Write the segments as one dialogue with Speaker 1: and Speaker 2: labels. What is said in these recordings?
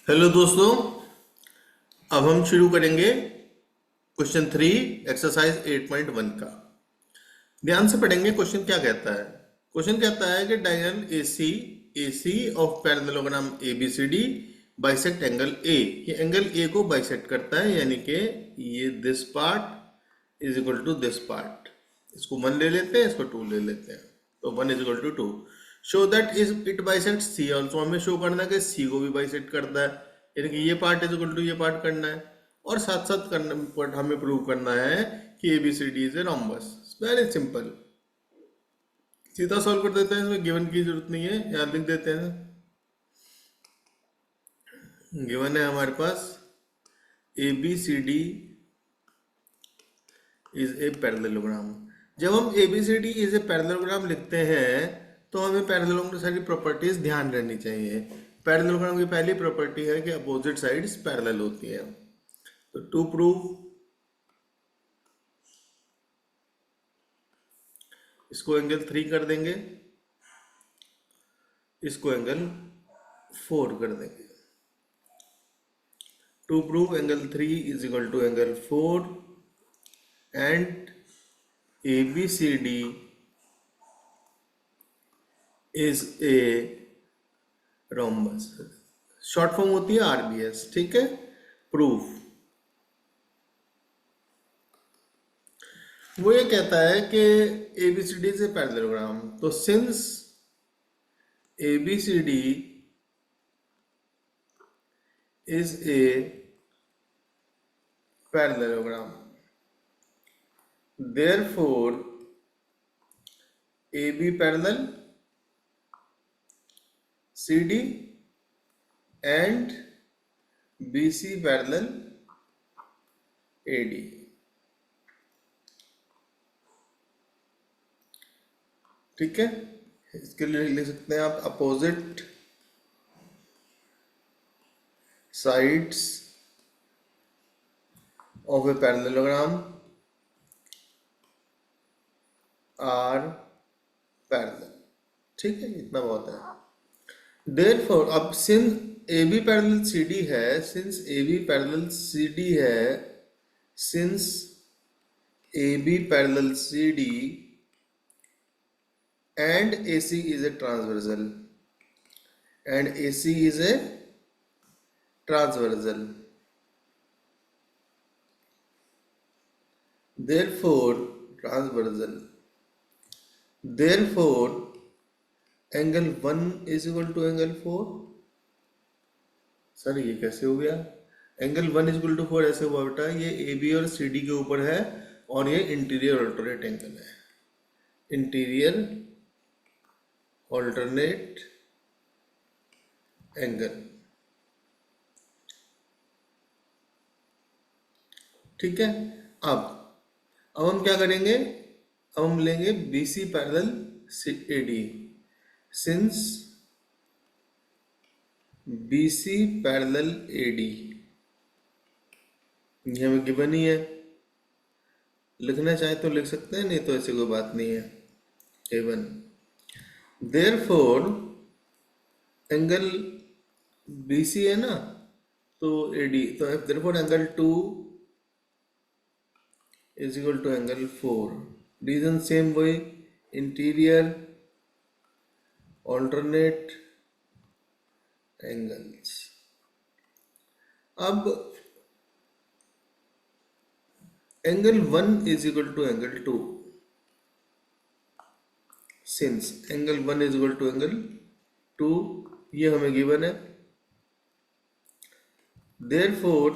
Speaker 1: Hello दोस्तों, अब हम शुरू करेंगे क्वेश्चन 3 एक्सरसाइज 8.1 का। ध्यान से पढ़ेंगे। क्वेश्चन क्या कहता है? क्वेश्चन कहता है कि diagonal AC of parallelogram ABCD bisect angle A। ये एंगल A को बाइसेक्ट करता है, यानी कि ये this part is equal to this part. इसको 1 ले लेते हैं, इसको 2 ले लेते हैं, तो 1 is equal to 2। Show that is it bisect C also. हमें शो करना है कि C को भी बाइसेक्ट करता है, यानी कि ये पार्ट इज इक्वल टू ये पार्ट करना है। और साथ साथ करना, हमें प्रूव करना है कि ABCD is a rhombus. Very simple, सीधा सॉल्व कर देते हैं। इसमें गिवन की जरूरत नहीं है, यहाँ लिख देते हैं। गिवन है हमारे पास ABCD इज ए पैरेललोग्राम। जब हम ABCD इज ए पैरेललोग्राम लिखते हैं तो हमें पैरेललोग्राम की सारी प्रॉपर्टीज ध्यान रहनी चाहिए। पैरेललोग्राम की पहली प्रॉपर्टी है कि अपोजिट साइड्स पैरेलल होती है। तो टू प्रूव, इसको एंगल 3 कर देंगे, इसको एंगल 4 कर देंगे। To prove angle 3 is equal to angle 4 and ABCD is a rhombus. Short form होती है RBS, ठीक है। प्रूफ वो ये कहता है कि ABCD से पैरेललोग्राम, तो since ABCD is a parallelogram, therefore AB parallel CD and BC parallel AD। ठीक है, इसके लिए लिख सकते हैं आप opposite sides of a parallelogram are parallel। ठीक है, इतना बहुत है। therefore अब सिंस AB पैरेलल CD है, सिंस AB पैरेलल CD है, since AB parallel CD and AC is a transversal and AC is a transversal, therefore transversal, therefore angle 1 is equal to angle 4। Sir ये कैसे हो गया? Angle 1 is equal to 4 ऐसे हुआ बेटा, ये AB और CD के ऊपर है और ये इंटीरियर अल्टरनेट एंगल है। इंटीरियर अल्टरनेट एंगल, ठीक है। अब हम क्या करेंगे? अब हम लेंगे BC parallel AD। Since BC parallel AD, ये हमें गिवन ही है, लिखना चाहे तो लिख सकते हैं, नहीं तो ऐसी कोई बात नहीं है। गिवन देयरफॉर एंगल BC है ना, तो AD, तो therefore angle 2 is equal to angle 4। Reason same way, interior alternate angles। अब angle 1 is equal to angle 2, since angle 1 is equal to angle 2, ये हमें गिवन है। therefore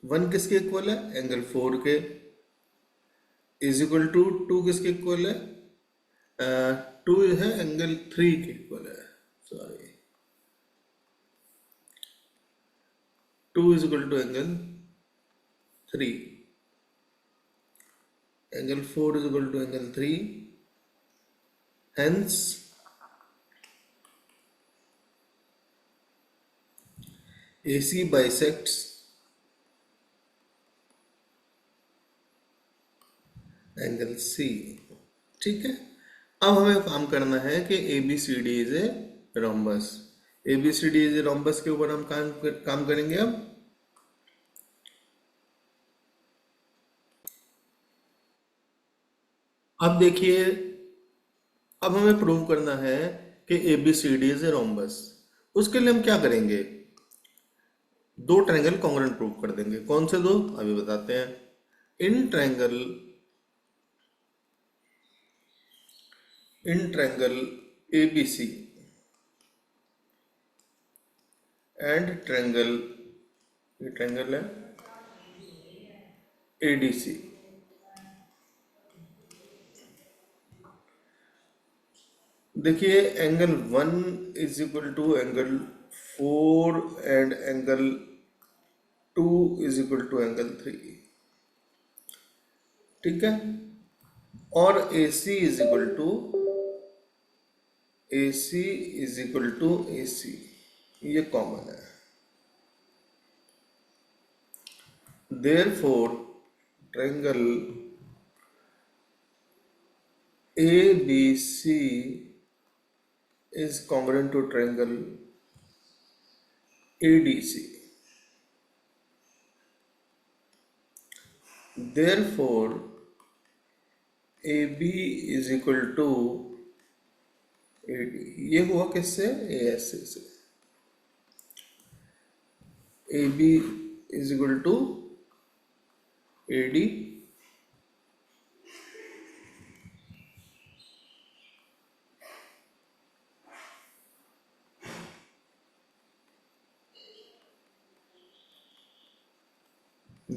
Speaker 1: 1 किसके इक्वल है? एंगल 4 के। इज इक्वल टू 2 किसके equal है? 2 है एंगल 3 के इक्वल है। Sorry, 2 is equal to angle 3, angle 4 is equal to angle 3, hence AC bisects angle C। ठीक है, अब हमें काम करना है कि ABCD is a rhombus. ABCD is a rhombus के ऊपर हम काम करेंगे अब। अब देखिए, अब हमें प्रूव करना है कि ABCD इज ए रोम्बस। उसके लिए हम क्या करेंगे, दो ट्रायंगल कॉन्ग्रुएंट प्रूव कर देंगे। कौन से दो, अभी बताते हैं। In triangle ABC and triangle, ये ट्रायंगल है ADC। देखिए angle 1 is equal to angle 4 and angle 2 is equal to angle 3, ठीक है। और AC is equal to AC, ये कॉमन है। Therefore triangle ABC is congruent to triangle ADC. Therefore, AB is equal to AD. ये हुआ किससे, ASC से। AB is equal to AD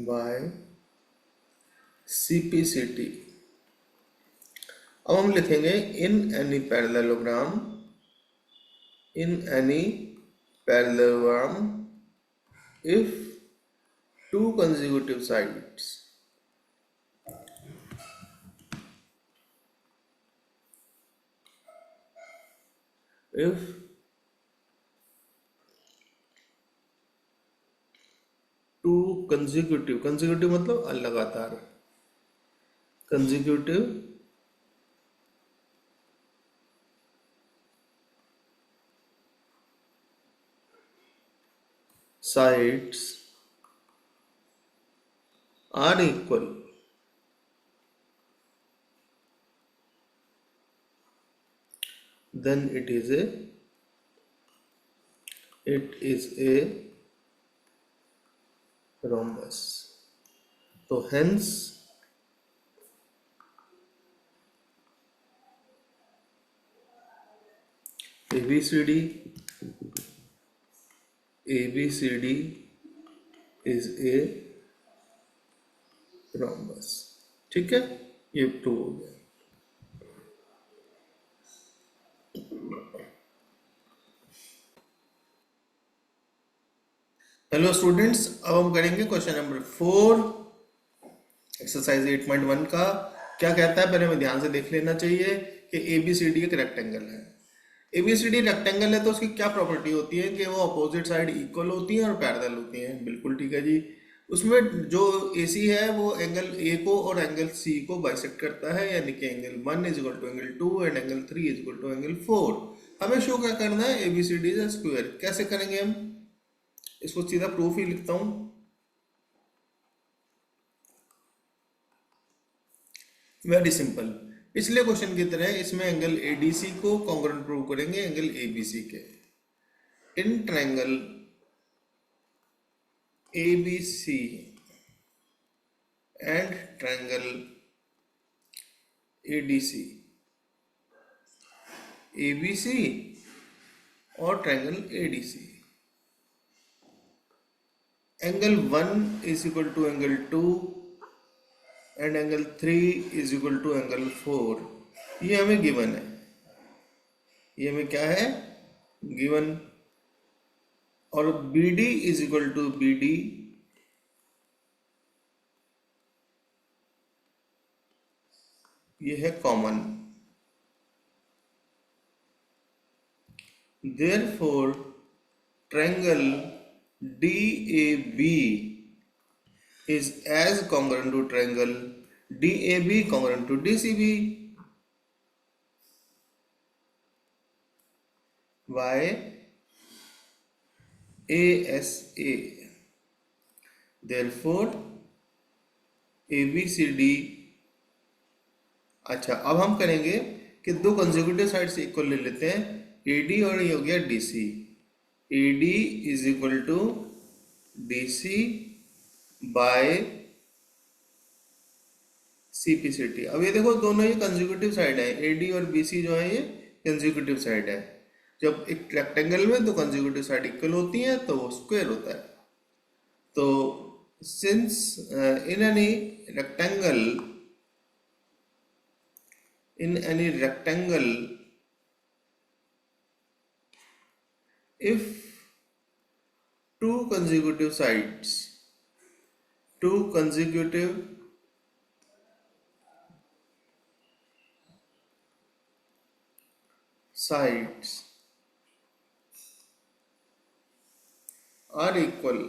Speaker 1: by CPCT। अब हम लिखेंगे in any parallelogram if two consecutive sides if two consecutive मतलब लगातार, consecutive sides are equal, then it is a rhombus। तो hence ABCD is a rhombus, ठीक है, ये prove हो गया। हेलो स्टूडेंट्स, अब हम करेंगे क्वेश्चन नंबर 4 एक्सरसाइज 8.1 का। क्या कहता है, पहले हमें ध्यान से देख लेना चाहिए कि ABCD एक रेक्टेंगल है। ABCD रेक्टेंगल है तो उसकी क्या प्रॉपर्टी होती है कि वो अपोजिट साइड इक्वल होती है और पैरेलल होती हैं। बिल्कुल ठीक है जी। उसमें जो AC है वो एंगल A को और एंगल C को बाइसेक्ट करता है, यानी कि angle 1 is equal to angle 2 and angle 3 is equal to angle 4। हमें शो क्या करना है, ABCD इज स्क्वायर। कैसे करेंगे हम इसको, सीधा प्रूफ ही लिखता हूं। वेरी सिंपल, पिछले क्वेश्चन की तरह इसमें एंगल ADC को कॉन्ग्रुएंट प्रूव करेंगे एंगल ABC के। In triangle ABC and triangle ADC, ABC और triangle ADC, angle 1 is equal to angle 2 and angle 3 is equal to angle 4। ये हमें गिवन है, ये हमें क्या है, गिवन। और BD is equal to BD, ये है common. Therefore triangle DAB is as congruent to triangle DAB congruent to DCB। Why? ASA, therefore ABCD। अच्छा, अब हम करेंगे कि दो कंसेक्यूटिव साइड्स इक्वल ले लेते हैं, AD और ये हो गया DC। AD is equal to DC by CPCT। अब ये देखो दोनों ये कंसेक्यूटिव साइड है, AD और BC जो है ये कंसेक्यूटिव साइड है। जब एक रेक्टेंगल में दो कंसेक्यूटिव साइड इक्वल होती हैं तो वो स्क्वायर होता है। तो since in any rectangle if two consecutive sides are equal,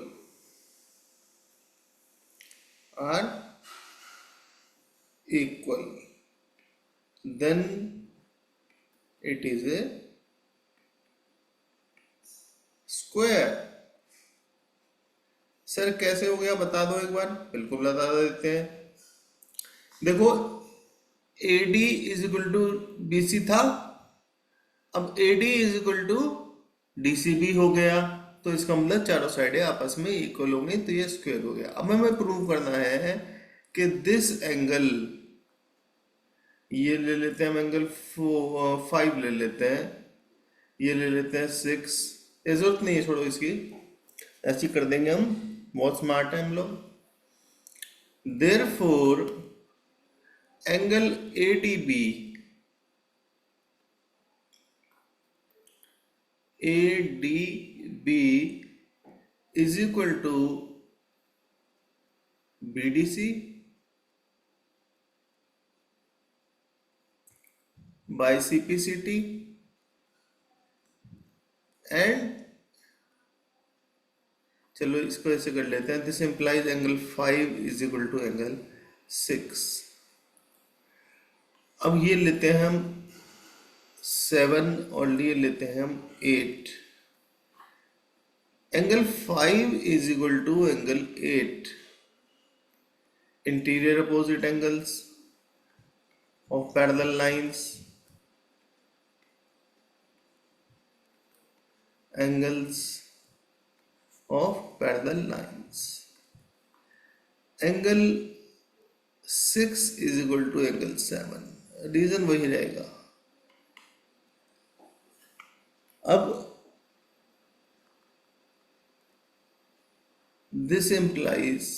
Speaker 1: then it is a square. Sir कैसे हो गया बता दो एक बार। बिल्कुल बता देते हैं। देखो AD is equal to BC था, अब AD is equal to DC भी हो गया, तो इसका मतलब चारों साइडें आपस में इक्वल हो गई, तो ये स्क्वायर हो गया। अब हमें प्रूव करना है कि दिस एंगल, ये ले लेते हैं हम एंगल 5 ले लेते हैं, ये ले लेते हैं 6, ये जरूरत नहीं है, छोड़ो इसकी, ऐसी कर देंगे हम, बहुत स्मार्ट है हम लोग। Therefore angle ADB is equal to BDC by CPCT and, चलो इसको ऐसे कर लेते हैं, this implies angle 5 is equal to angle 6। अब ये लेते हैं हम 7 और ये लेते हैं हम 8। Angle 5 is equal to angle 8, interior opposite angles of parallel lines, angles of parallel lines। Angle 6 is equal to angle 7, reason वही रहेगा। अब this implies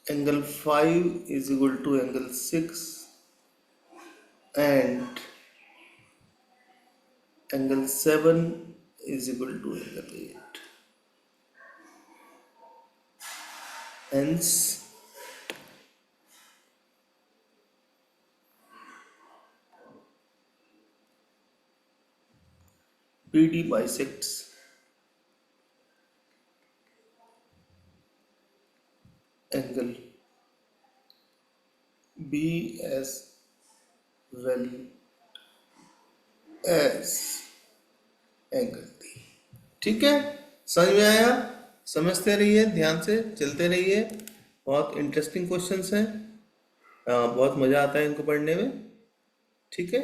Speaker 1: angle 5 is equal to angle 6 and angle 7 is equal to angle 8. Hence BD bisects angle B as well as angle D। ठीक है, समझ में आया? समझते रहिए, ध्यान से चलते रहिए, बहुत इंटरेस्टिंग क्वेश्चंस हैं, बहुत मजा आता है इनको पढ़ने में। ठीक है।